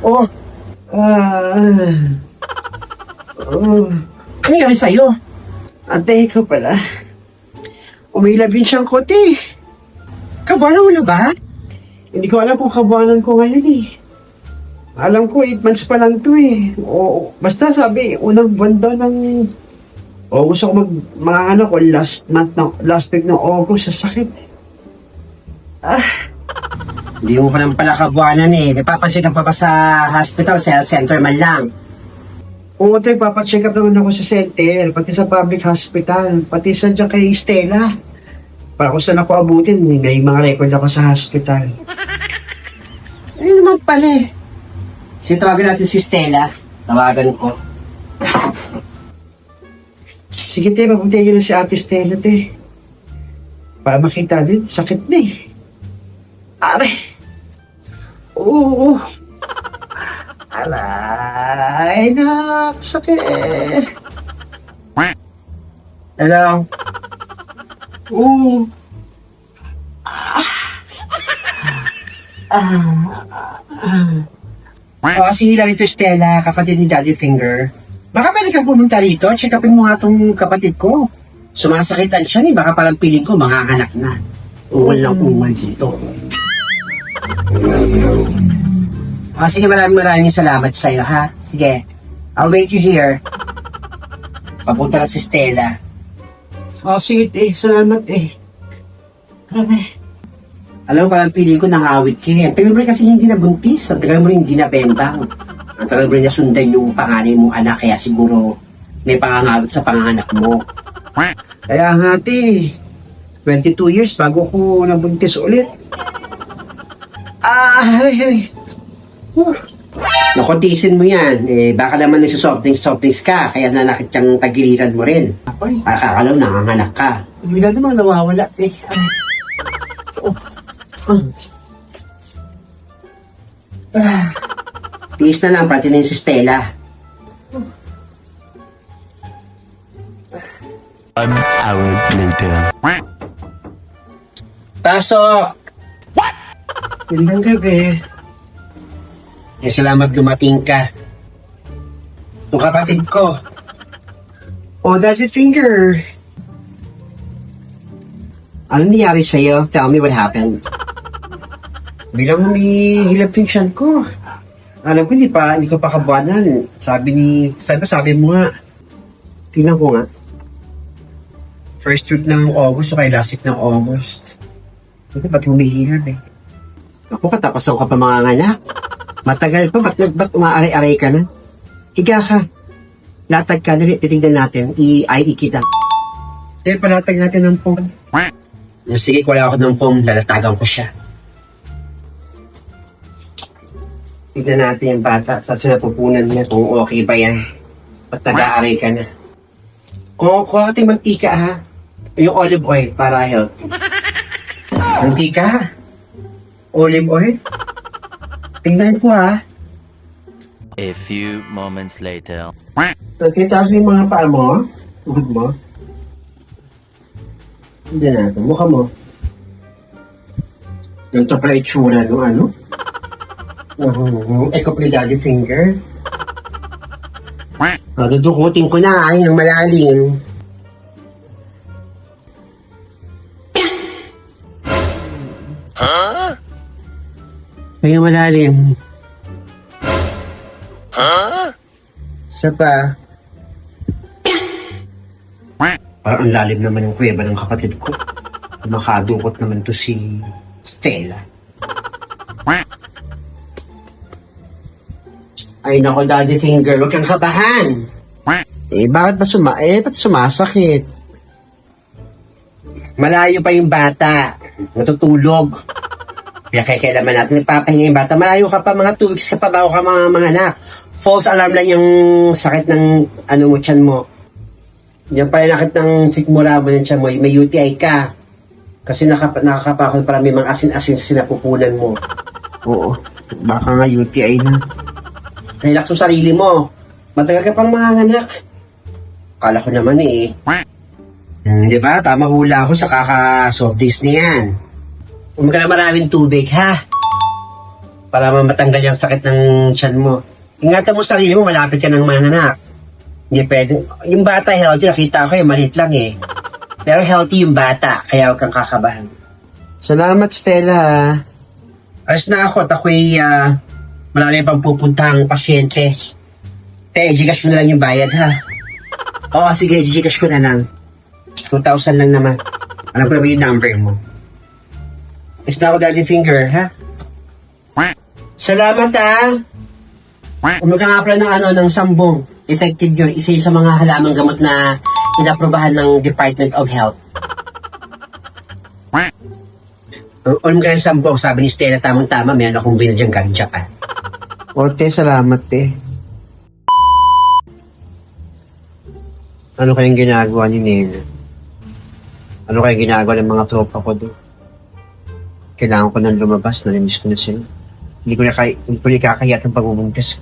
Oh. Ano nangyari sa'yo? Ate, ikaw pala. Umilab yun siyang kote. Kabuanan mo na ba? Hindi ko alam kung kabuanan ko ngayon eh. Alam ko, 8 months pa lang to eh. O, basta sabi, unang buwan daw ng... O, gusto ko mga ano ko, last week ng August, sa sakit. Hindi mo pa naman pala kabuanan eh. Napapansin ka pa ba sa hospital, sa health center man lang? Oo, tayo, papacheck up naman ako sa center, pati sa public hospital, pati sa dyan kay Stella. Para kung saan ako abutin, may mga record ako sa hospital. Ayun naman pala eh. Sige, tawagan natin si Stella. Tawagan ko. Sige, tayo, mapuntayin nyo na si Ate Stella, tayo. Para makita din, sakit na eh. Are! Oo! Aray, sakit! Hello? Oo! Si Hilary to Stella, kapatid ni Daddy Finger. Baka pwede kang pumunta rito, check upin mo nga tong kapatid ko. Sumasakitan siya ni, baka parang piling ko, manganganak na. Ungal lang ungal dito. Sige, maraming salamat sa'yo, ha? Sige, I'll wait you here. Papunta na si Stella. Sige, tayo, salamat eh. Grabe. Alam mo, parang piling ko nangawit ka eh. Pero kasi hindi nabuntis. Ang tagal mo rin hindi nabembang. Ang tagal mo rin nasundan yung panganay mong anak. Kaya siguro may pangangawit sa panganak mo. Kaya nga, te, 22 years bago ko nabuntis ulit. Ay. Nakotisin mo yan. Baka naman nagsusoftings ka. Kaya nanakit kang tagiliran mo rin. Apoy, Akakalaw nanganganak ka. hindi na naman nawawala, te. Tiis na lang, pati na yung si Stella. 1 hour later. Pasok! Gandang gabi. Salamat dumating ka. Yung kapatid ko. Oh, Daddy Finger. Ano nangyari sa'yo? Tell me what happened. Bilang humihilap yung tiyan ko. Alam ko, hindi ko pa kabuanan. Sabi mo nga. Tingnan ko nga. First week ng August o kaya last week ng August. Hindi, ba't humihilap eh? Ako, katapasan ka pa mga anak. Matagal pa, ba't umaaray-aray ka na? Higa ka. Latag ka, dali, titignan natin. I-ID kita. Eh, palatag natin ng phone. Sige, wala ako ng phone, lalatagan ko siya. Tignan natin yung bata sa sinapupunan niya kung okay ba yan. Ba't nag-aaray ka na? Kuha ating mantika ha. Yung olive oil para health. Mantika ha. Olive oil. Tingnan ko ha. A few moments later. Titaas mo yung mga paa mo. Uhod mo. Hindi natin. Mukha mo. Ganito pala itsura nung ano. Eko ni Daddy Finger. Dudukutin ko na ay ang malalim. Ay ang malalim. Isa pa. Parang ang lalim naman yung kuweba ng kapatid ko. Makadukot naman to si Stella. Ay nako, Daddy Finger, huwag kang kabahan. Bakit ba ba't sumasakit? Malayo pa yung bata. Natutulog. Kaya kailangan natin nagpapahinga yung bata. Malayo ka pa, mga 2 weeks ka pa bago ka mga anak. False alarm lang yung sakit ng mo, tiyan mo. Yung palinakit ng sikmura mo ng tiyan mo, may UTI ka. Kasi nakakapakol para may mga asin-asin sa sinapupunan mo. Oo. Baka nga UTI na. Relax sa sarili mo. Matagal ka pang manganganak. Kala ko naman eh. Di ba? Tama hula ako sa kaka-softies na yan. Huwag ka na maraming tubig, ha? Para matanggal yung sakit ng tiyan mo. Ingatan mo sarili mo, malapit ka ng manganak. Hindi pwede. Yung bata healthy, nakita ko maliit lang eh. Pero healthy yung bata, kaya huwag kang kakabahan. Salamat, Stella. Ayos na ako at ako'y marami pang pupuntahang pasyente. Gcash ko na lang yung bayad, ha? Oo, sige, Gcash ko na lang. 2,000 lang naman. Alam ko naman yung number mo. Ayos na ako, Daddy Finger, ha? Salamat, ha? Umul ka nga pala ng sambong. Effective yun. Isa yun sa mga halamang gamot na inaprobahan ng Department of Health. Ulam ka ng sambong. Sabi ni Stella, tamang-tama. Meron akong binadyang galing Japan. O, te, salamat, te. Ano kayang ginagawa ni Nena? Ano kayang ginagawa ng mga tropa ko doon? Kailangan ko nang lumabas. Nalimiss ko na sila. Hindi ko na kakayat ang pagbubuntis.